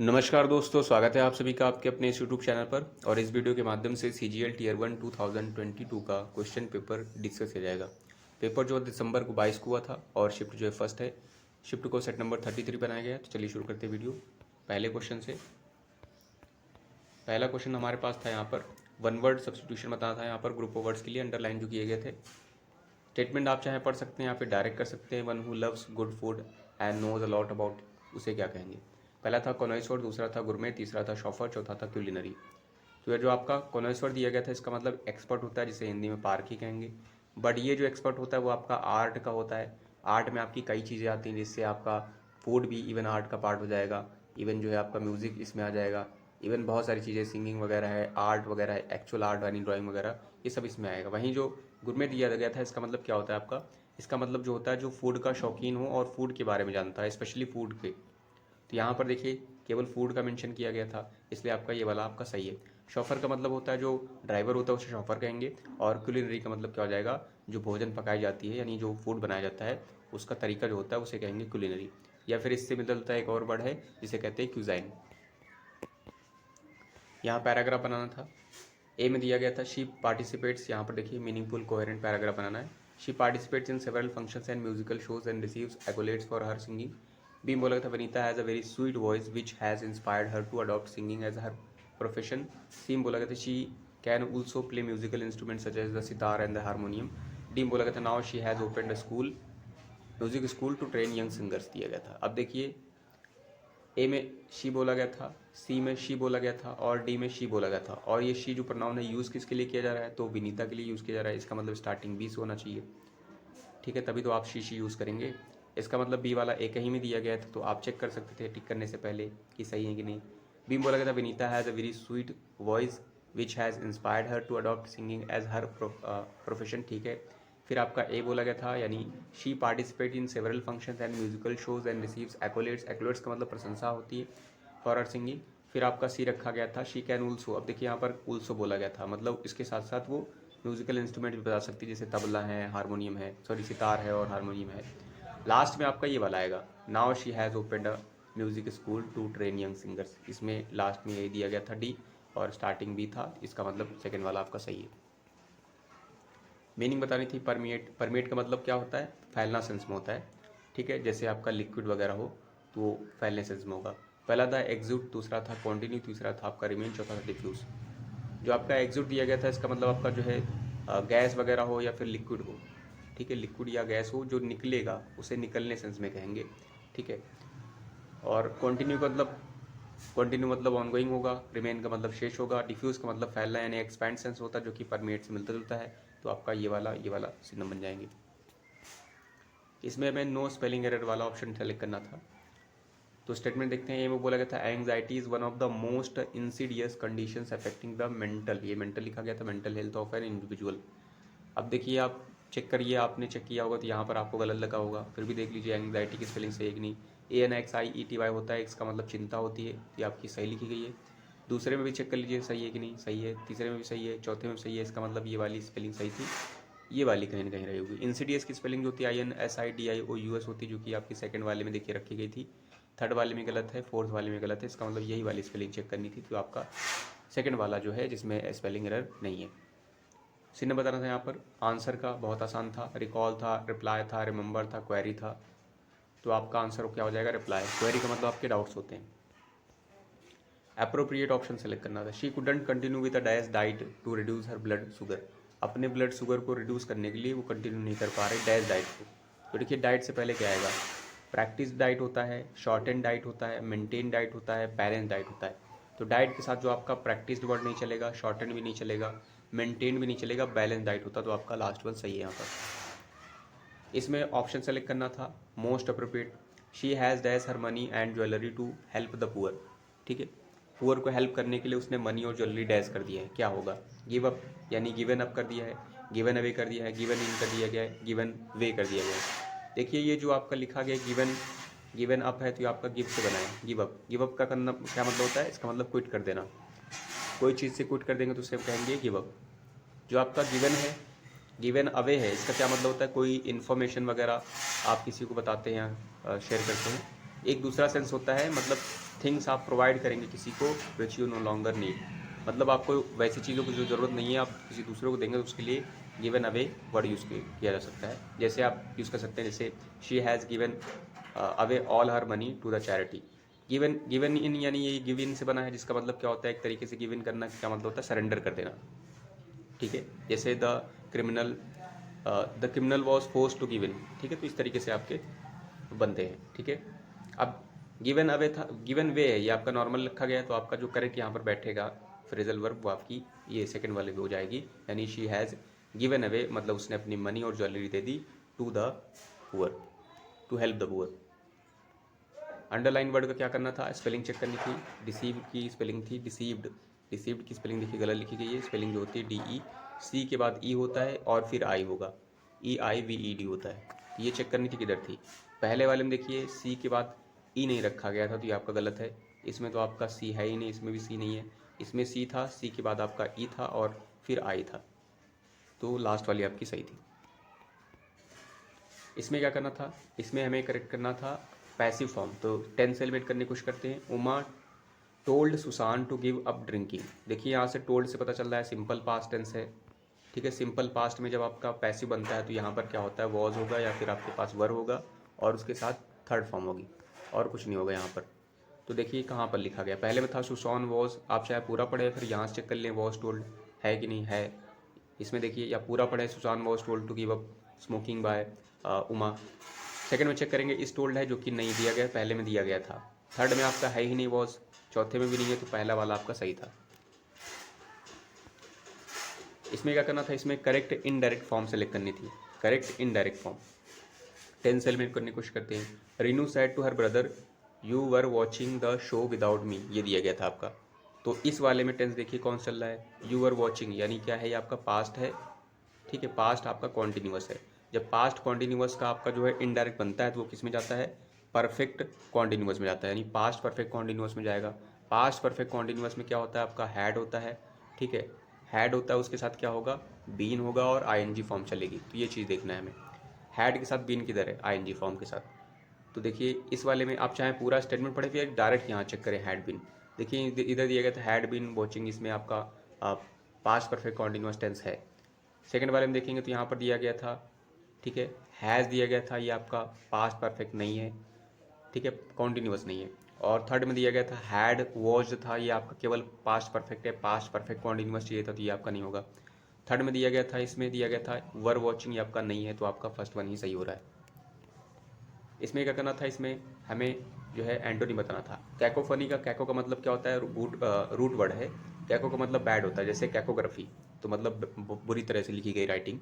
नमस्कार दोस्तों, स्वागत है आप सभी का आपके अपने इस यूट्यूब चैनल पर। और इस वीडियो के माध्यम से CGL टीयर 1 2022 का क्वेश्चन पेपर डिस्कस किया जाएगा। पेपर जो दिसंबर को 22 को हुआ था और शिफ्ट जो है फर्स्ट है। शिफ्ट को सेट नंबर 33 बनाया गया है। तो चलिए शुरू करते हैं वीडियो पहले क्वेश्चन से। पहला क्वेश्चन हमारे पास था यहाँ पर वन वर्ड सब्सटीट्यूशन बताना था। यहाँ पर ग्रुप ऑफ वर्ड्स के लिए अंडरलाइन जो किए गए थे। स्टेटमेंट आप चाहे पढ़ सकते हैं या फिर डायरेक्ट कर सकते हैं। One who loves good food and knows a lot about, उसे क्या कहेंगे। पहला था कॉनोइसर, दूसरा था गुरमे, तीसरा था शॉफर, चौथा था क्यूलिनरी। तो ये जो आपका कॉनोइसर दिया गया था इसका मतलब एक्सपर्ट होता है, जिसे हिंदी में पारखी कहेंगे। बट ये जो एक्सपर्ट होता है वो आपका आर्ट का होता है। आर्ट में आपकी कई चीज़ें आती हैं, जिससे आपका फूड भी इवन आर्ट का पार्ट हो जाएगा। इवन जो है आपका म्यूज़िक इसमें आ जाएगा। इवन बहुत सारी चीज़ें, सिंगिंग वगैरह है, आर्ट वगैरह है, एक्चुअल आर्ट यानी ड्राइंग वगैरह, ये सब इसमें आएगा। वहीं जो गुरमे दिया गया था इसका मतलब क्या होता है आपका, इसका मतलब जो होता है जो फूड का शौकीन हो और फूड के बारे में जानता है, स्पेशली फूड के। तो यहाँ पर देखिए केवल फूड का मेंशन किया गया था, इसलिए आपका ये वाला आपका सही है। शॉफर का मतलब होता है जो ड्राइवर होता है उसे शॉफर कहेंगे। और कुलिनरी का मतलब क्या हो जाएगा, जो भोजन पकाई जाती है यानी जो फूड बनाया जाता है उसका तरीका जो होता है उसे कहेंगे कुलिनरी। या फिर इससे मिलता एक और वर्ड है जिसे कहते हैं क्यूजाइन। यहाँ पैराग्राफ बनाना था। ए में दिया गया था शी पार्टिसिपेट्स, यहाँ पर देखिए मीनिंगफुल कोहेरेंट पैराग्राफ बनाना है। She participates in several functions and musical shows and receives accolades for her singing. B में बोला था Vanita has a very sweet voice which has inspired her to adopt singing as her profession. C में बोला गया था she can also play musical instrument such as the sitar and the harmonium. D में बोला गया था now she has opened a school, music school to train young singers दिया गया था। अब देखिए ए में शी बोला गया था, सी में शी बोला गया था और डी में शी बोला गया था। और ये शी जो प्रोनाउन है यूज़ किसके लिए किया जा रहा है, तो विनीता के लिए यूज़ किया जा रहा है। इसका मतलब स्टार्टिंग बी से होना चाहिए, ठीक है, तभी तो आप शी यूज़ करेंगे। इसका मतलब बी वाला एक ही में दिया गया था, तो आप चेक कर सकते थे टिक करने से पहले कि सही है कि नहीं। बी में बोला गया था Vinita has a very sweet voice which has inspired her to adopt singing as her profession, ठीक है। फिर आपका ए बोला गया था यानी she participate in several functions and musical shows and receives accolades, accolades का मतलब प्रशंसा होती है फॉर हर सिंगिंग। फिर आपका सी रखा गया था शी कैन उल्सो। अब देखिए यहाँ पर उल्सो बोला गया था, मतलब इसके साथ साथ वो म्यूजिकल इंस्ट्रूमेंट भी बजा सकती है, जैसे तबला है, हारमोनियम है, सॉरी सितार है और हारमोनियम है। लास्ट में आपका ये वाला आएगा now she has opened a music school to train young singers. इसमें लास्ट में यही दिया गया था डी और स्टार्टिंग भी था, इसका मतलब सेकेंड वाला आपका सही है। मीनिंग बतानी थी। परमिएट, परमिएट का मतलब क्या होता है, फैलना सेंस में होता है, ठीक है। जैसे आपका लिक्विड वगैरह हो तो वो फैलने सेंस में होगा। पहला था एग्जूट, दूसरा था कॉन्टिन्यू, तीसरा था आपका रिमेन, चौथा था डिफ्यूज। जो आपका एग्जूट दिया गया था इसका मतलब आपका जो है गैस वगैरह हो या फिर लिक्विड हो, ठीक है। लिक्विड या गैस हो जो निकलेगा उसे निकलने सेंस में कहेंगे, ठीक है। और कॉन्टिन्यू का मतलब, कॉन्टिन्यू मतलब ऑनगोइंग होगा। रिमेन का मतलब शेष होगा। डिफ्यूज का मतलब फैलना यानी एक्सपैंड सेंस होता है, जो कि परमेट से मिलता जुलता है। तो आपका ये वाला सिनम बन जाएंगे। इसमें हमें नो स्पेलिंग एरर वाला ऑप्शन सेलेक्ट करना था। तो स्टेटमेंट देखते हैं। ए में बोला गया था anxiety is one of the most Insidious conditions affecting the mental, ये मेंटल लिखा गया था, mental health of an individual. अब देखिए आप चेक करिए, आपने चेक किया होगा तो यहाँ पर आपको गलत लगा होगा, फिर भी देख लीजिए एंग्जाइटी की स्पेलिंग सही है कि नहीं। ANXIETY होता है, इसका मतलब चिंता होती है, ये आपकी सही लिखी गई है। दूसरे में भी चेक कर लीजिए सही है कि नहीं, सही है। तीसरे में भी सही है, चौथे में भी सही है, इसका मतलब ये वाली स्पेलिंग सही थी, ये वाली कहीं ना कहीं रही होगी। इंसीडियस की स्पेलिंग जो होती है INSIDIOUS होती है, जो कि आपकी सेकंड वाले में देखिए रखी गई थी। थर्ड वाले में गलत है, फोर्थ वाले में गलत है, इसका मतलब यही वाली स्पेलिंग चेक करनी थी। तो आपका सेकंड वाला जो है जिसमें स्पेलिंग एरर नहीं है। सिन्ह बताना था यहाँ पर। आंसर का बहुत आसान था, रिकॉल था, रिप्लाई था, रिमेंबर था, क्वेरी था। तो आपका आंसर क्या हो जाएगा, रिप्लाई। क्वेरी का मतलब आपके डाउट्स होते हैं। अप्रोप्रिएट ऑप्शन सेलेक्ट करना था। She couldn't continue with a dash diet to reduce her blood sugar, अपने ब्लड शुगर को रिड्यूस करने के लिए वो कंटिन्यू नहीं कर पा रहे डैश डाइट को। तो देखिए डाइट से पहले क्या आएगा, प्रैक्टिस डाइट होता है, शॉर्ट एंड डाइट होता है, मेंटेन डाइट होता है, बैलेंस डाइट होता है। तो डाइट के साथ जो आपका प्रैक्टिस वर्ड नहीं चलेगा, शॉर्ट एंड भी नहीं चलेगा, मेंटेन भी नहीं चलेगा, बैलेंस डाइट होता। तो आपका लास्ट वन सही है यहाँ पर। इसमें ऑप्शन सेलेक्ट करना था most appropriate. She has dash her money and jewellery to help the poor, ठीक है। पुअर को हेल्प करने के लिए उसने मनी और ज्वेलरी डैश कर दिया है, क्या होगा, गिव अप यानी गिवन अप कर दिया है, गिवन अवे कर दिया है, गिवन इन कर दिया गया है, गिवन वे कर दिया गया है। देखिए ये जो आपका लिखा गया गिवन, गिवन अप है तो ये आपका गिव से बना है, गिव अप। गिव अप का करना क्या मतलब होता है, इसका मतलब क्विट कर देना। कोई चीज़ से क्विट कर देंगे तो उसे कहेंगे गिव अप। जो आपका गिवन है, गिवन अवे है, इसका क्या मतलब होता है, कोई इन्फॉर्मेशन वगैरह आप किसी को बताते हैं, शेयर करते हैं। एक दूसरा सेंस होता है मतलब थिंग्स आप प्रोवाइड करेंगे किसी को which you know longer need, मतलब आपको वैसी चीज़ों की जो ज़रूरत नहीं है आप किसी दूसरे को देंगे, तो उसके लिए गिवन अवे वर्ड यूज़ किया जा सकता है। जैसे आप यूज़ कर सकते हैं, जैसे she has given away all her money to the charity. Given given in यानी ये गिव इन से बना है, जिसका मतलब क्या होता है, एक तरीके से गिव इन करना क्या मतलब होता है, सरेंडर कर देना। ठीक है, जैसे criminal the criminal was force to give in. ठीक है, तो इस तरीके से आपके बनते हैं। ठीक है, अब गिवन अवे था, गिवन वे है, ये आपका नॉर्मल रखा गया है, तो आपका जो करेक्ट यहाँ पर बैठेगा फ्रेजल वर्ब वो आपकी ये सेकंड वाले में हो जाएगी, यानी शी हैज़ गिवन अवे, मतलब उसने अपनी मनी और ज्वेलरी दे दी to the poor, to help the poor. Underline word का क्या करना था, स्पेलिंग चेक करनी थी। डिसीव की स्पेलिंग थी डिसीव्ड, डिसीव्ड की स्पेलिंग देखिए गलत लिखी गई है। स्पेलिंग जो होती है DE, सी के बाद ई होता है और फिर आई होगा, EIVED होता है। ये चेक करनी थी किधर थी। पहले वाले में देखिए सी के बाद ई नहीं रखा गया था, तो ये आपका गलत है। इसमें तो आपका सी है ही नहीं, इसमें भी सी नहीं है। इसमें सी था, सी के बाद आपका ई था और फिर आई था, तो लास्ट वाली आपकी सही थी। इसमें क्या करना था, इसमें हमें करेक्ट करना था पैसिव फॉर्म, तो टेंस एलिमेंट करने की कोशिश करते हैं। Uma told Susan to give up drinking. देखिए यहाँ से टोल्ड से पता चल रहा है सिंपल पास्ट टेंस है। ठीक है, सिंपल पास्ट में जब आपका पैसिव बनता है तो यहाँ पर क्या होता है, वॉज होगा या फिर आपके पास वर होगा और उसके साथ थर्ड फॉर्म होगी और कुछ नहीं होगा यहाँ पर। तो देखिए कहाँ पर लिखा गया, पहले में था सुसान वॉज, आप चाहे पूरा पढ़े फिर यहाँ से चेक कर लें वॉज टोल्ड है कि नहीं है। इसमें देखिए या पूरा पढ़े Susan was told to give up smoking by Uma. Second में चेक करेंगे इस टोल्ड है, जो कि नहीं दिया गया, पहले में दिया गया था। थर्ड में आपका है ही नहीं वॉज, चौथे में भी नहीं है, तो पहला वाला आपका सही था। इसमें क्या करना था, इसमें करेक्ट इनडायरेक्ट फॉर्म सेलेक्ट करनी थी। Correct indirect form tense element करने की कोशिश करते हैं। Renu said to her brother you were watching the show without me, ये दिया गया था आपका। तो इस वाले में टेंस देखिए कौन चल रहा है, यू वर वॉचिंग, यानी क्या है, ये आपका पास्ट है। ठीक है, पास्ट आपका कॉन्टिन्यूअस है। जब पास्ट कॉन्टिन्यूअस का आपका जो है इनडायरेक्ट बनता है तो वो किस में जाता है, परफेक्ट कॉन्टिन्यूअस में जाता है, यानी पास्ट परफेक्ट कॉन्टिन्यूअस में जाएगा। पास्ट परफेक्ट कॉन्टिन्यूअस में क्या होता है, आपका हैड होता है। ठीक है, हैड होता है, उसके साथ क्या होगा, बीन होगा और ING फॉर्म चलेगी। तो ये चीज़ देखना है हमें, हैड के साथ बीन किधर है, ING फॉर्म के साथ। तो देखिए इस वाले में आप चाहे पूरा स्टेटमेंट पढ़े फिर डायरेक्ट यहाँ चेक करें हैड बीन। देखिए इधर दिया गया था हैड बीन वॉचिंग, इसमें आपका पास्ट परफेक्ट कॉन्टिन्यूअस टेंस है। सेकंड वाले में देखेंगे तो यहाँ पर दिया गया था, ठीक है, हैज़ दिया गया था, ये आपका पास्ट परफेक्ट नहीं है। ठीक है, कॉन्टिन्यूअस नहीं है। और थर्ड में दिया गया था हैड वॉच था, ये आपका केवल पास्ट परफेक्ट है, पास्ट परफेक्ट कॉन्टिन्यूअस चाहिए था, तो ये आपका नहीं होगा। थर्ड में दिया गया था, इसमें दिया गया था वर वॉचिंग, ये आपका नहीं है, तो आपका फर्स्ट वन ही सही हो रहा है। इसमें क्या करना था, इसमें हमें जो है एंटोनी बताना था। कैकोफनी का, कैको का मतलब क्या होता है, रूट वर्ड है। कैको का मतलब बैड होता है, जैसे कैकोग्राफी, तो मतलब बुरी तरह से लिखी गई राइटिंग।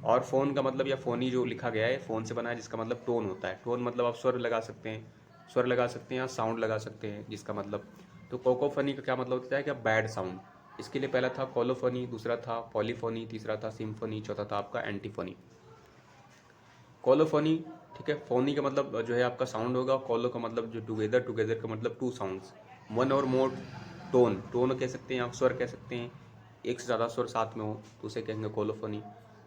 और फ़ोन का मतलब या फ़ोनी जो लिखा गया है फ़ोन से बना है, जिसका मतलब टोन होता है। टोन मतलब आप स्वर लगा सकते हैं, स्वर लगा सकते हैं या साउंड लगा सकते हैं, जिसका मतलब। तो कोकोफनी का क्या मतलब होता है, क्या बैड साउंड। इसके लिए पहला था कोलोफोनी, दूसरा था पॉलीफोनी, तीसरा था सिम्फोनी, चौथा था आपका एंटीफोनी। कोलोफोनी, ठीक है, फोनी का मतलब जो है आपका साउंड होगा, कोलो का मतलब जो टुगेदर, टुगेदर का मतलब टू साउंड्स, वन और मोर टोन, टोन कह सकते हैं आप, स्वर कह सकते हैं, एक से ज़्यादा स्वर साथ में हो तो उसे कहेंगे कोलोफोनी।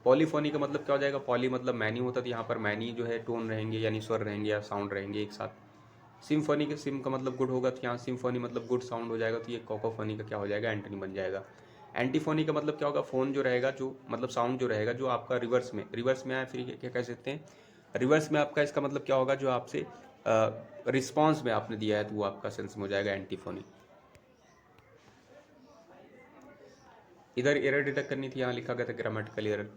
पॉलीफोनी का मतलब क्या हो जाएगा, पॉली मतलब मैनी होता है, यहाँ पर मैनी जो है टोन रहेंगे, यानी स्वर रहेंगे या साउंड रहेंगे एक साथ। सिम्फोनी के सिम का मतलब गुड होगा, तो यहाँ सिम्फोनी मतलब गुड साउंड हो जाएगा, तो ये कोकोफोनी का क्या हो जाएगा, एंटनी बन जाएगा। एंटीफोनी का मतलब क्या होगा, फोन जो रहेगा, जो मतलब साउंड जो रहेगा जो आपका रिवर्स में आए, फिर क्या कह सकते हैं, रिवर्स में आपका इसका मतलब क्या होगा, जो आपसे रिस्पॉन्स में आपने दिया है तो वो आपका सेंस में हो जाएगा एंटीफोनी। इधर एरर डिटेक्ट करनी थी, यहाँ लिखा गया था grammatical error.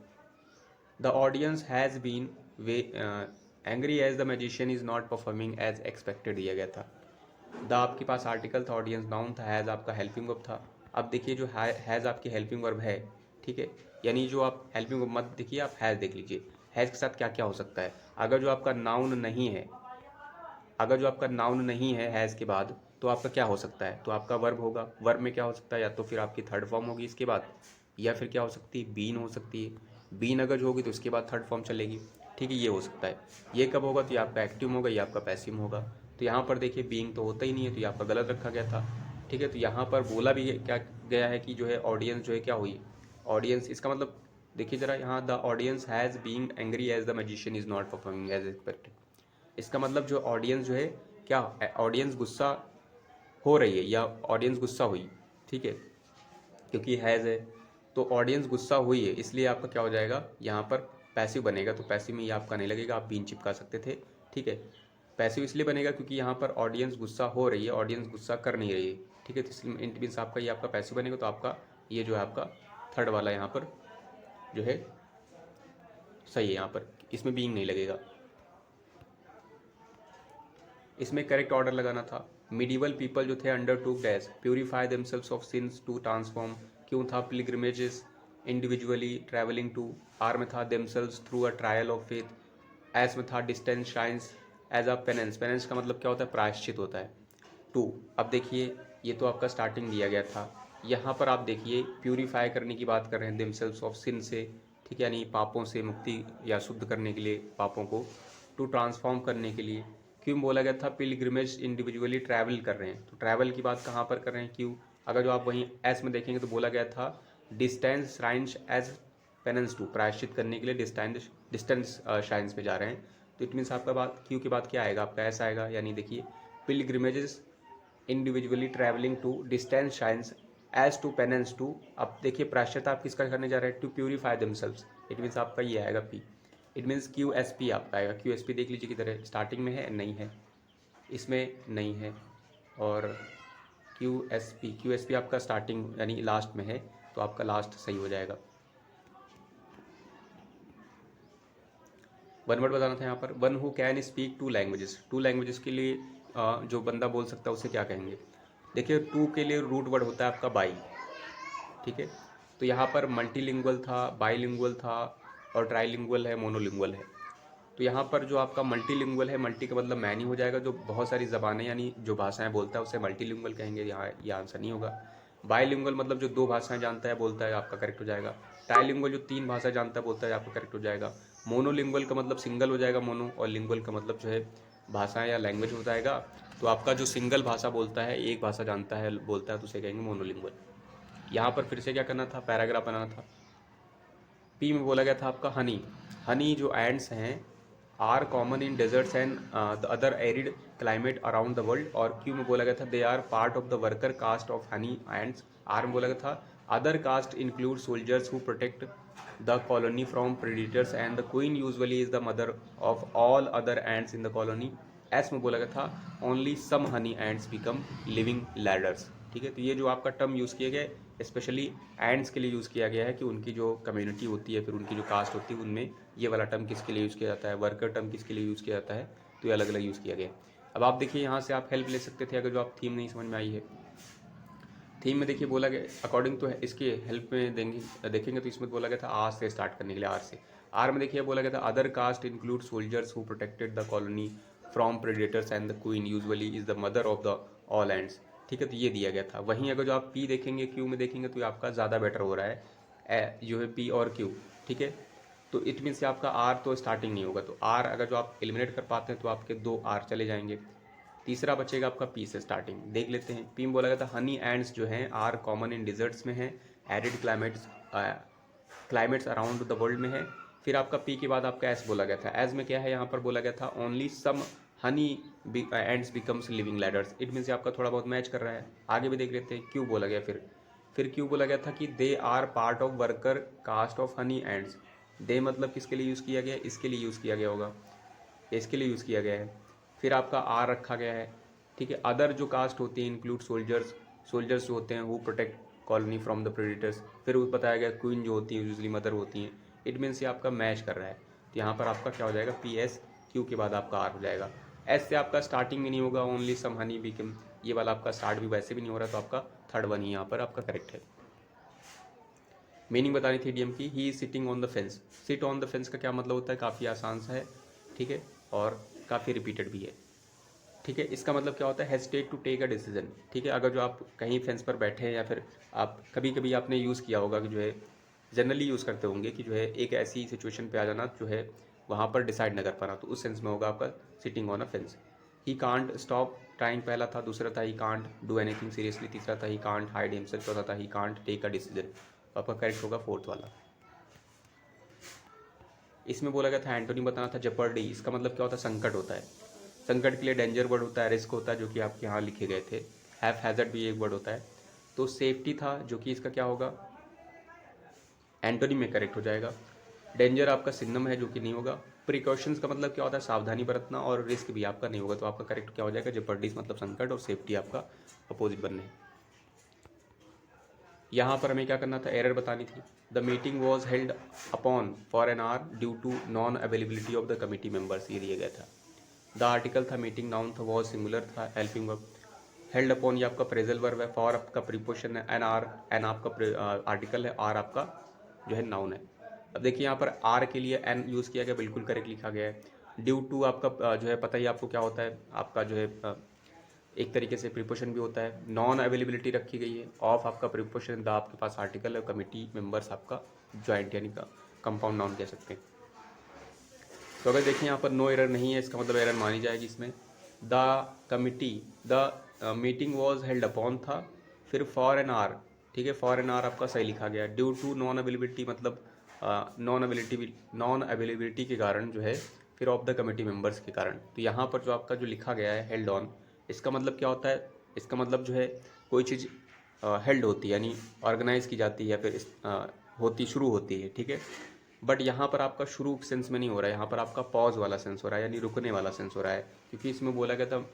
The audience has been angry as the magician is not performing as expected दिया गया था। द आपके पास आर्टिकल था, ऑडियंस नाउन था, हैज़ आपका हेल्पिंग वर्ब था। अब देखिए जो हैज़ आपकी हेल्पिंग वर्ब है, ठीक है, यानी जो आप हेल्पिंग वर्ब मत देखिए, आप हैज़ देख लीजिए। हैज़ के साथ क्या क्या हो सकता है, अगर जो आपका नाउन नहीं है, अगर जो आपका नाउन नहीं है हैज़ के बाद, तो आपका क्या हो सकता है, तो आपका वर्ब होगा। वर्ब में क्या हो सकता है, या तो फिर आपकी थर्ड फॉर्म होगी इसके बाद, या फिर क्या हो सकती है, बीन हो सकती है। बीन अगर जो होगी तो इसके बाद थर्ड फॉर्म चलेगी। ठीक है, ये हो सकता है। ये कब होगा, तो ये आपका एक्टिव होगा, ये आपका पैसिव होगा। तो यहाँ पर देखिए बीइंग तो होता ही नहीं है, तो ये आपका गलत रखा गया था। ठीक है, तो यहाँ पर बोला भी क्या गया है कि जो है ऑडियंस जो है क्या हुई, ऑडियंस, इसका मतलब देखिए ज़रा यहाँ, the audience has being angry as the magician is not performing as expected. इसका मतलब जो ऑडियंस जो है क्या, ऑडियंस गुस्सा हो रही है या ऑडियंस गुस्सा हुई, ठीक है, क्योंकि हैज़ है तो ऑडियंस गुस्सा हुई है, इसलिए आपका क्या हो जाएगा यहाँ पर पैसिव बनेगा। तो पैसिव में ये आपका नहीं लगेगा, आप बीन चिपका सकते थे, ठीक है। पैसिव इसलिए बनेगा क्योंकि यहाँ पर ऑडियंस गुस्सा हो रही है, ऑडियंस गुस्सा कर नहीं रही है, ठीक है, तो इसलिए इट मीन्स आपका ये आपका पैसिव बनेगा। तो आपका ये जो है आपका थर्ड वाला यहाँ पर जो है सही है, यहाँ पर इसमें बीइंग नहीं लगेगा। इसमें करेक्ट ऑर्डर लगाना था। मिडिवल पीपल जो थे under to dash purify themselves of sins to transform. क्यों था pilgrimages individually travelling to. R में था themselves through a trial of faith. S में था distance shines as a penance. Penance का मतलब क्या होता है, प्रायश्चित होता है। टू, अब देखिए ये तो आपका स्टार्टिंग दिया गया था, यहाँ पर आप देखिए प्यूरिफाई करने की बात कर रहे हैं देमसेल्व्स ऑफ सिन से, ठीक है, यानी पापों से मुक्ति या शुद्ध करने के लिए पापों को। टू ट्रांसफॉर्म करने के लिए। क्यों बोला गया था पिलग्रिमेज इंडिविजुअली ट्रैवल कर रहे हैं, तो ट्रैवल की बात कहाँ पर कर रहे हैं, क्यों। अगर जो आप वहीं एस में देखेंगे तो बोला गया था distance shrines as penance to, प्रायश्चित करने के लिए डिस्टेंस शाइन्स पे जा रहे हैं। तो इट मीन्स आपका बात क्यू की बात क्या आएगा, आपका ऐसा आएगा, यानी देखिए pilgrimages individually travelling to distance shines as to penance to. अब देखिए प्रायश्चित आप किसका करने जा रहे हैं, to purify themselves. It means आपका ये आएगा P. It means Q S P आपका आएगा। क्यू एस पी देख लीजिए किधर है, स्टार्टिंग में है, नहीं है, इसमें नहीं है, और क्यू एस पी आपका स्टार्टिंग यानी लास्ट में है, तो आपका लास्ट सही हो जाएगा। वन वर्ड बताना था यहाँ पर, one who can speak to languages. To languages के लिए जो बंदा बोल सकता है उसे क्या कहेंगे। देखिए टू के लिए रूट वर्ड होता है आपका बाई, ठीक है, तो यहाँ पर मल्टीलिंगुअल था, बाईलिंगुअल था, और ट्राईलिंगुअल है, मोनोलिंगुअल है। तो यहाँ पर जो आपका मल्टीलिंगुअल है, मल्टी का मतलब मैनी हो जाएगा, जो बहुत सारी ज़बानें यानी जो भाषाएं बोलता है उसे मल्टीलिंगुअल कहेंगे, यहाँ ये आंसर नहीं होगा। बाईलिंगुअल मतलब जो दो भाषाएं जानता है बोलता है, आपका करेक्ट हो जाएगा। ट्राईलिंगुअल जो तीन भाषा जानता है बोलता है, आपका करेक्ट हो जाएगा। मोनोलिंगुअल का मतलब सिंगल हो जाएगा मोनो, और लिंगुअल का मतलब जो है भाषाएं या लैंग्वेज हो जाएगा। तो आपका जो सिंगल भाषा बोलता है, एक भाषा जानता है बोलता है, तो उसे कहेंगे मोनोलिंगुअल। यहाँ पर फिर से क्या करना था, पैराग्राफ बनाना था। पी में बोला गया था आपका हनी। हनी जो एंड्स हैं are common in deserts and the other arid climate around the world. और क्यू में बोला गया था they are part of the worker caste of honey ants. R में बोला गया था other caste include soldiers who protect the colony from predators and the queen usually is the mother of all other ants in the colony. S में बोला गया था only some honey ends become living ladders, ठीक है। तो ये जो आपका टर्म यूज़ किए गए स्पेशली एंड्स के लिए यूज़ किया गया है कि उनकी जो कम्युनिटी होती है, फिर उनकी जो कास्ट होती है, उनमें ये वाला टर्म किसके लिए यूज़ किया जाता है, वर्कर टर्म किसके लिए यूज़ किया जाता है, तो ये अलग अलग यूज़ किया गया। अब आप देखिए यहाँ से आप हेल्प ले सकते थे अगर जो आप थीम नहीं समझ में आई है। थीम में देखिए बोला गया अकॉर्डिंग टू इसके हेल्प में देखेंगे तो इसमें बोला गया था आर से स्टार्ट करने के लिए, आर से। आर में देखिए बोला गया था other caste include soldiers who protected the colony from predators and the queen usually is the mother of the all ends, ठीक है, तो ये दिया गया था। वहीं अगर जो आप पी देखेंगे क्यू में देखेंगे तो ये आपका ज़्यादा बेटर हो रहा है जो है पी और क्यू, ठीक है। तो इट मीन्स आपका आर तो स्टार्टिंग नहीं होगा, तो आर अगर जो आप एलिमिनेट कर पाते हैं तो आपके दो आर चले जाएंगे। तीसरा बचेगा आपका पी से स्टार्टिंग, देख लेते हैं। पी में बोला गया था हनी एंड्स जो हैं आर कॉमन इन डिजर्ट्स में है, arid climates around the world में है। फिर आपका पी के बाद आपका एस बोला गया था। एस में क्या है, यहाँ पर बोला गया था only some honey ants becomes living ladders. It means आपका थोड़ा बहुत मैच कर रहा है। आगे भी देख लेते हैं। क्यू बोला गया, फिर क्यू बोला गया था कि they are part of worker caste of honey ends. They मतलब किसके लिए यूज़ किया गया, इसके लिए यूज़ किया गया होगा, इसके लिए यूज़ किया गया है। फिर आपका आर रखा गया है, ठीक है। अदर जो कास्ट होती हैं इंक्लूड सोल्जर्स, सोल्जर्स जो होते हैं वो protect colony from the predators. फिर वो बताया गया क्वीन जो होती है यूजली मदर होती हैं। इट मीन्स ये आपका मैच कर रहा है, तो यहाँ पर आपका क्या हो जाएगा, पी एस क्यू के बाद आपका आर हो जाएगा। एस से आपका स्टार्टिंग भी नहीं होगा, ओनली सम हनी बिकम, ये वाला आपका स्टार्ट भी वैसे भी नहीं हो रहा, तो आपका थर्ड वन ही यहाँ पर आपका करेक्ट है। मीनिंग बतानी थी इडियम की, he is sitting on the fence. Sit on the fence का क्या मतलब होता है, काफ़ी आसान सा है, ठीक है, और काफ़ी रिपीटेड भी है, ठीक है। इसका मतलब क्या होता है, hesitate to take a decision, ठीक है। अगर जो आप कहीं फेंस पर बैठे हैं या फिर आप कभी कभी आपने यूज़ किया होगा कि जो है जनरली यूज़ करते होंगे कि जो है एक ऐसी सिचुएशन पे आ जाना जो है वहाँ पर डिसाइड न कर पाना, तो उस सेंस में होगा आपका sitting on a fence. He can't stop trying पहला था, दूसरा था he can't do anything seriously, तीसरा था ही कांट हाइड हिमसेल्फ, चौथा था he can't take a decision. तो आपका करेक्ट होगा फोर्थ वाला। इसमें बोला गया था एंटोनी बताना था जेपर्डी। इसका मतलब क्या होता है, संकट होता है। संकट के लिए डेंजर वर्ड होता है, रिस्क होता है, जो कि आपके यहाँ लिखे गए थे। हैज़र्ड भी एक वर्ड होता है। तो सेफ्टी था जो कि इसका क्या होगा, एंटोनी में करेक्ट हो जाएगा। डेंजर आपका सिनोनिम है जो कि नहीं होगा। प्रिकॉशंस का मतलब क्या होता है, सावधानी बरतना, और रिस्क भी आपका नहीं होगा। तो आपका करेक्ट क्या हो जाएगा, जेपर्डीज मतलब संकट, और सेफ्टी आपका अपोजिट बनने। यहाँ पर हमें क्या करना था, एरर बतानी थी। The meeting was held upon for an hour due to non availability of the committee members, ये दिया गया था। द आर्टिकल था मीटिंग, नाउन था, वॉज सिंगुलर था, हेल्पिंग वर्ब। हेल्ड अपॉन ये आपका प्रेजल वर्ब है, फॉर आपका प्रीपोजिशन है, एन आपका आर्टिकल है, आर आपका जो है नाउन है। अब देखिए यहाँ पर आर के लिए एन यूज़ किया गया, बिल्कुल करेक्ट लिखा गया है। ड्यू टू आपका जो है पता ही आपको क्या होता है, आपका जो है एक तरीके से प्रीपोजिशन भी होता है। नॉन अवेलेबिलिटी रखी गई है, ऑफ आपका प्रीपोजिशन, द आपके पास आर्टिकल है, कमिटी मेंबर्स आपका ज्वाइंट यानी का कंपाउंड नाउन कह सकते हैं। तो अगर देखिए यहाँ पर नो एरर नहीं है, इसका मतलब एरर मानी जाएगी इसमें। The committee, the meeting was held upon था, फिर फॉर एन आर, ठीक है, फॉर एन आर आपका सही लिखा गया। ड्यू टू नॉन अवेलेबिलिटी मतलब नॉन अवेलेबिलिटी के कारण जो है, फिर ऑफ द कमिटी मेंबर्स के कारण। तो यहाँ पर जो आपका जो लिखा गया है हेल्ड ऑन, इसका मतलब क्या होता है, इसका मतलब जो है कोई चीज़ हेल्ड होती है यानी ऑर्गेनाइज की जाती है, फिर होती शुरू होती है, ठीक है। बट यहाँ पर आपका शुरू सेंस में नहीं हो रहा है, यहाँ पर आपका पॉज वाला सेंस हो रहा है, यानी रुकने वाला सेंस हो रहा है, क्योंकि इसमें बोला गया था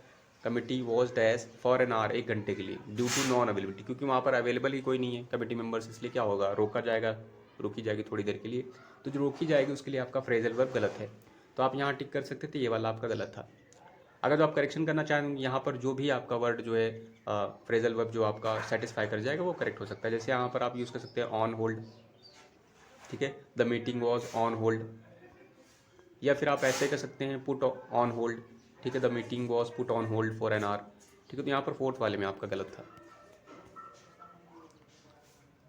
committee was dash for an our, 1 घंटे के लिए, ड्यू टू नॉन अवेलेबिलिटी, क्योंकि वहाँ पर अवेलेबल ही कोई नहीं है कमिटी मेंबर्स, इसलिए क्या होगा, रोका जाएगा, रुकी जाएगी थोड़ी देर के लिए। तो जो रोकी जाएगी उसके लिए आपका फ्रेजल वर्ब गलत है, तो आप यहाँ टिक कर सकते थे, ये वाला आपका गलत था। अगर जो आप करेक्शन करना चाहेंगे, यहाँ पर जो भी आपका वर्ड जो है फ्रेजल वर्ब जो आपका सेटिस्फाई कर जाएगा वो करेक्ट हो सकता है। जैसे यहाँ पर आप यूज़ कर सकते हैं ऑन होल्ड, ठीक है, the meeting was on hold, या फिर आप ऐसे कर सकते हैं पुट ऑन होल्ड, ठीक है, the meeting was put on hold for an our, ठीक है। तो यहाँ पर फोर्थ वाले में आपका गलत था।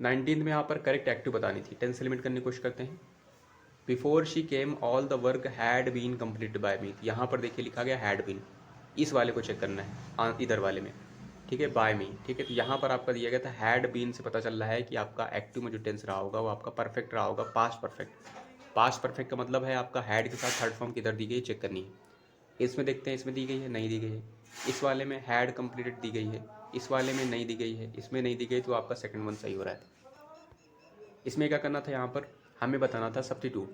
19 में यहाँ पर करेक्ट एक्टिव बतानी थी, टेंस एलिमेंट करने की कोशिश करते हैं। Before she came all the work had been completed by me, यहाँ पर देखिए लिखा गया हैड बीन, इस वाले को चेक करना है इधर वाले में, ठीक है, बाय मी, ठीक है। तो यहाँ पर आपका दिया गया था हैड बीन, से पता चल रहा है कि आपका एक्टिव में जो टेंस रहा होगा वो आपका परफेक्ट रहा होगा, पास्ट परफेक्ट। पास्ट परफेक्ट का मतलब है आपका हैड के साथ थर्ड फॉर्म किधर दी गई चेक करनी है। इसमें देखते हैं, इसमें दी गई है, नहीं दी गई है। इस वाले में हैड कंप्लीटेड दी गई है, इस वाले में नहीं दी गई है, इसमें नहीं दी गई, तो आपका सेकंड वन सही हो रहा है। इसमें क्या करना था, यहाँ पर हमें बताना था substitute,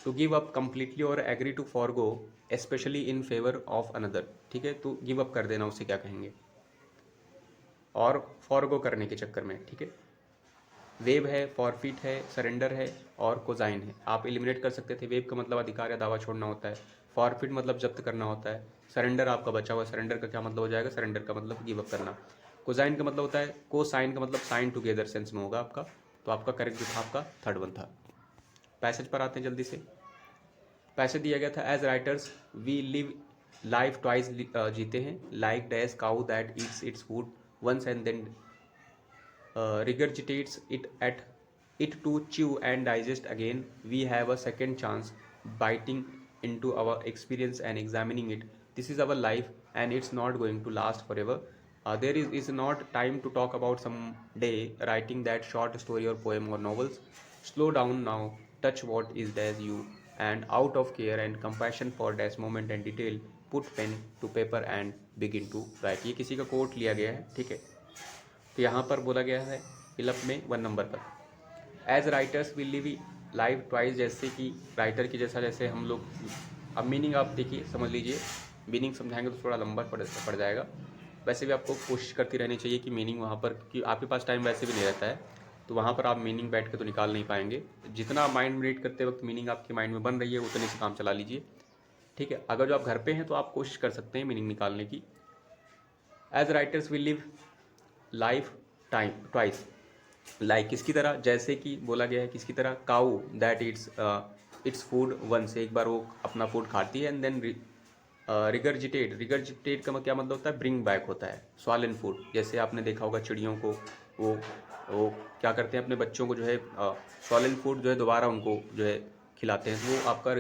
to give up completely और agree to forgo specially in favour of another, ठीक है। तो गिव अप कर देना, उससे क्या कहेंगे, और फॉरगो करने के चक्कर में, ठीक है। वेब है, फॉरफिट है, सरेंडर है, और कोजाइन है। आप एलिमिनेट कर सकते थे। वेब का मतलब अधिकार या दावा छोड़ना होता है, फॉरफिट मतलब जब्त करना होता है, सरेंडर आपका बचा हुआ, सरेंडर का क्या मतलब हो जाएगा, सरेंडर का मतलब गिव अप करना। कोजाइन का मतलब होता है, को साइन का मतलब साइन टुगेदर सेंस में होगा आपका। तो आपका करेक्ट जो था आपका थर्ड वन था। पैसेज पर आते हैं जल्दी से। पैसेज दिया गया था, as writers we live life twice, जीते हैं, like dash cow that eats its food once and then regurgitates it to chew and digest again. We have a second chance biting into our experience and examining it. This is our life and it's not going to last forever. There is not time to talk about some day writing that short story or poem or novels. Slow down now, touch what is there you, and out of care and compassion for that moment and detail, put pen to paper and begin to write. ये किसी का coat लिया गया है, ठीक है। तो यहाँ पर बोला गया है फिलअप में 1 नंबर पर, as writers will live life twice, जैसे कि राइटर की जैसा, जैसे हम लोग। अब मीनिंग आप देखिए, समझ लीजिए, मीनिंग समझाएंगे तो थोड़ा लंबा पड़ जाएगा। वैसे भी आपको कोशिश करती रहनी चाहिए कि मीनिंग वहाँ पर, कि आपके पास टाइम वैसे भी नहीं रहता है, तो वहाँ पर आप मीनिंग बैठ के तो निकाल नहीं पाएंगे। जितना माइंड में रीड करते वक्त मीनिंग आपके माइंड में बन रही है, उतने से काम चला लीजिए, ठीक है। अगर जो आप घर पे हैं तो आप कोशिश कर सकते हैं मीनिंग निकालने की। As writers will live life time twice, like किसकी तरह, जैसे कि बोला गया है किसकी तरह, cow that its food one, से एक बार वो अपना फूड खाती है, एंड देन रिगर्जिटेट का क्या मतलब होता है, ब्रिंग बैक होता है, स्वालन फूड। जैसे आपने देखा होगा चिड़ियों को, वो क्या करते हैं, अपने बच्चों को जो है स्वालन फूड जो है दोबारा उनको जो है खिलाते हैं, तो वो आपका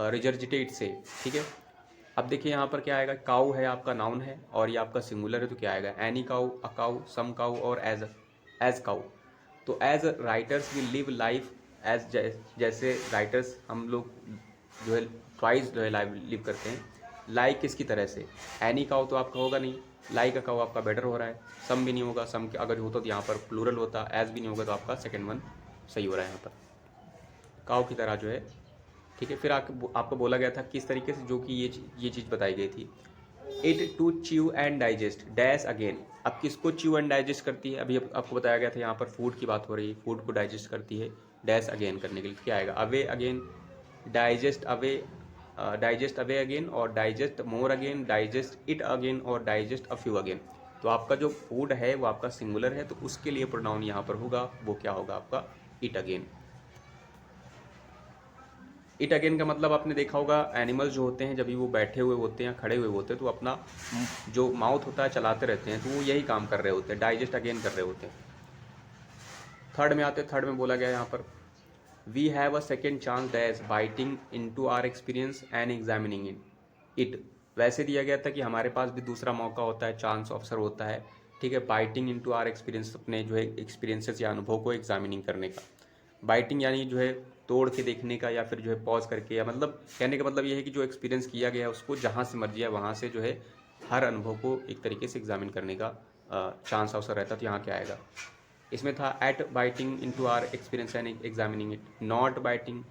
रिजर्जिटेट से, ठीक है। अब देखिए यहाँ पर क्या आएगा, काऊ है आपका नाउन है और ये आपका सिंगुलर है, तो क्या आएगा, एनी काऊ, अ काऊ, सम काऊ, और एज काऊ। तो as writers we live life as, जैसे राइटर्स हम लोग जो है ट्वाइस जो है लाइव लिव करते हैं, लाइक किसकी तरह से, एनी काऊ तो आपका होगा नहीं, लाइक का काउ आपका बेटर हो रहा है, सम भी नहीं होगा, सम अगर होता तो यहाँ पर प्लूरल होता, एज भी नहीं होगा तो आपका सेकेंड वन सही हो रहा है यहाँ पर, काउ की तरह जो है, ठीक है। फिर आपको बोला गया था किस तरीके से, जो कि ये चीज़ बताई गई थी, it to chew and digest dash again. अब किसको च्यू एंड डाइजेस्ट करती है, अभी आपको बताया गया था यहाँ पर फूड की बात हो रही है, फूड को डाइजेस्ट करती है, डैश अगेन करने के लिए क्या आएगा, away again, digest away, digest away again, और digest more again, digest it again, और डाइजेस्ट अ फ्यू अगेन। तो आपका जो फूड है वो आपका सिंगुलर है, तो उसके लिए प्रोनाउन यहाँ पर होगा, वो क्या होगा आपका, इट अगेन। इट अगेन का मतलब आपने देखा होगा, एनिमल्स जो होते हैं जब भी वो बैठे हुए होते हैं, खड़े हुए होते हैं, तो अपना जो माउथ होता है चलाते रहते हैं, तो वो यही काम कर रहे होते हैं, डाइजेस्ट अगेन कर रहे होते हैं। थर्ड में आते हैं, थर्ड में बोला गया है यहाँ पर, we have a second chance dash biting into our experience and examining it. वैसे दिया गया था कि हमारे पास भी दूसरा मौका होता है, चांस अवसर होता है, ठीक है, बाइटिंग इनटू आवर एक्सपीरियंस, अपने जो है एक्सपीरियंसेस या अनुभव को एग्जामिनिंग करने का। बाइटिंग यानी जो है तोड़ के देखने का, या फिर जो है पॉज करके, या मतलब कहने का मतलब ये है कि जो एक्सपीरियंस किया गया है उसको जहाँ से मर्जी है वहाँ से जो है हर अनुभव को एक तरीके से एग्जामिन करने का चांस अवसर रहता है। तो यहाँ क्या आएगा, इसमें था at biting into our experience and examining it, not biting,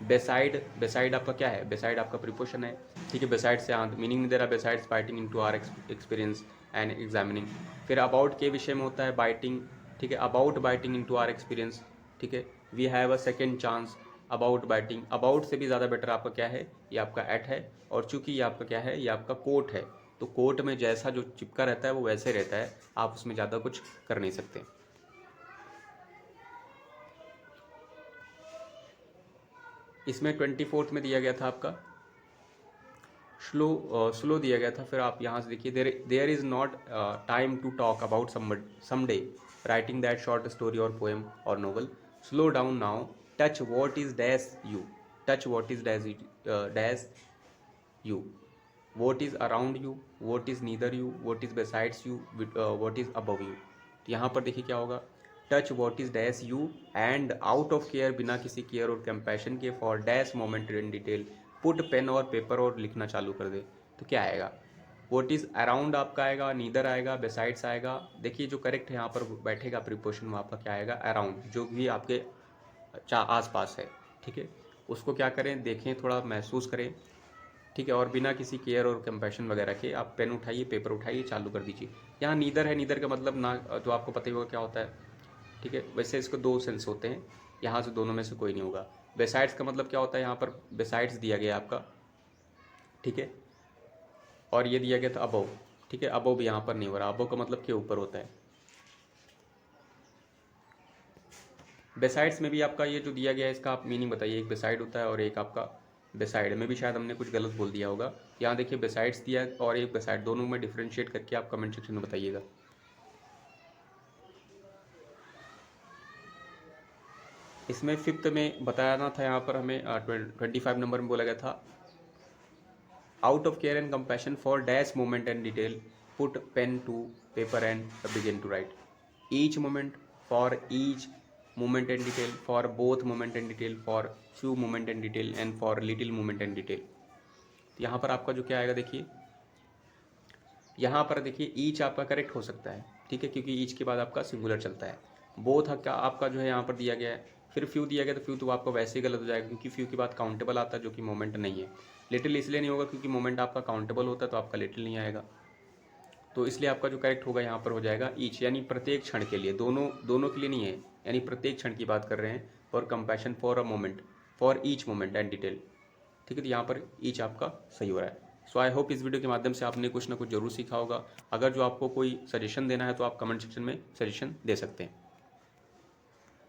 beside, beside आपका क्या है, बेसाइड आपका प्रीपोजिशन है, ठीक है, बेसाइड से मीनिंग नहीं दे रहा, besides biting into our experience and examining. फिर अबाउट के विषय में होता है बाइटिंग, ठीक है, about biting into our experience, ठीक है, we have a second chance about biting. About से भी ज़्यादा बेटर आपका क्या है, ये आपका एट है, और चूंकि ये आपका क्या है, ये आपका कोट है, तो कोट में जैसा जो चिपका रहता है वो वैसे रहता है, आप उसमें ज़्यादा कुछ कर नहीं सकते। इसमें 24th में दिया गया था आपका स्लो दिया गया था। फिर आप यहाँ से देखिए, there is not time to talk about someday writing that short story और पोएम और novel, slow down now, touch what is dash you, touch what is dash you, what is around you, what is neither you, what is besides you, what is above you. तो यहाँ पर देखिए क्या होगा, touch what is dash you and out of care, बिना किसी care और compassion के, for dash moment in detail, put pen और पेपर और लिखना चालू कर दे। तो क्या आएगा, वॉट इज़ अराउंड आपका आएगा, नीदर आएगा, बेसाइड्स आएगा। देखिए जो करेक्ट है यहाँ पर बैठेगा प्रीपोजिशन में आपका क्या आएगा, अराउंड, जो भी आपके आस पास है, ठीक है, उसको क्या करें, देखें, थोड़ा महसूस करें, ठीक है, और बिना किसी केयर और कंपैशन वगैरह के आप पेन उठाइए, पेपर उठाइए, चालू कर दीजिए। यहाँ नीदर है, नीदर का मतलब ना, तो आपको पता ही होगा क्या होता है, ठीक है। वैसे इसको दो सेंस होते हैं, यहाँ से दोनों में से कोई नहीं होगा। बेसाइड्स का मतलब क्या होता है, यहाँ पर बेसाइड्स दिया गया आपका, ठीक है, और ये दिया गया था अबव, ठीक है, अबव भी यहाँ पर नहीं हो रहा, अबव का मतलब के ऊपर होता है। बेसाइड्स में भी आपका ये जो दिया गया है इसका आप मीनिंग बताइए, एक बेसाइड होता है और एक आपका बेसाइड में भी शायद हमने कुछ गलत बोल दिया होगा। यहाँ देखिए बेसाइड्स दिया है और एक बेसाइड, दोनों में डिफ्रेंशिएट करके आप कमेंट सेक्शन में बताइएगा। इसमें फिफ्थ में बताना था, यहाँ पर हमें 25 नंबर में बोला गया था, out of care and compassion for dash moment and detail, put pen to paper and begin to write, each moment, for each moment and detail, for both moment and detail, for few moment and detail and for little moment and detail. यहाँ पर आपका जो क्या आएगा देखिए, यहाँ पर देखिए ईच आपका करेक्ट हो सकता है, ठीक है, क्योंकि ईच के बाद आपका सिंगुलर चलता है। बोथ आपका जो है यहाँ पर दिया गया है, फिर फ्यू दिया गया तो फ्यू तो आपका वैसे ही गलत हो जाएगा, क्योंकि फ्यू के बाद काउंटेबल आता है जो कि मोमेंट नहीं है। लिटिल इसलिए नहीं होगा क्योंकि मोमेंट आपका काउंटेबल होता है, तो आपका लिटिल नहीं आएगा, तो इसलिए आपका जो करेक्ट होगा यहाँ पर हो जाएगा ईच, यानी प्रत्येक क्षण के लिए, दोनों के लिए नहीं है, यानी प्रत्येक क्षण की बात कर रहे हैं, for compassion for a moment, for each moment and detail, ठीक है, तो यहाँ पर ईच आपका सही हो रहा है। सो आई होप इस वीडियो के माध्यम से आपने कुछ ना कुछ जरूर सीखा होगा। अगर जो आपको कोई सजेशन देना है तो आप कमेंट सेक्शन में सजेशन दे सकते हैं।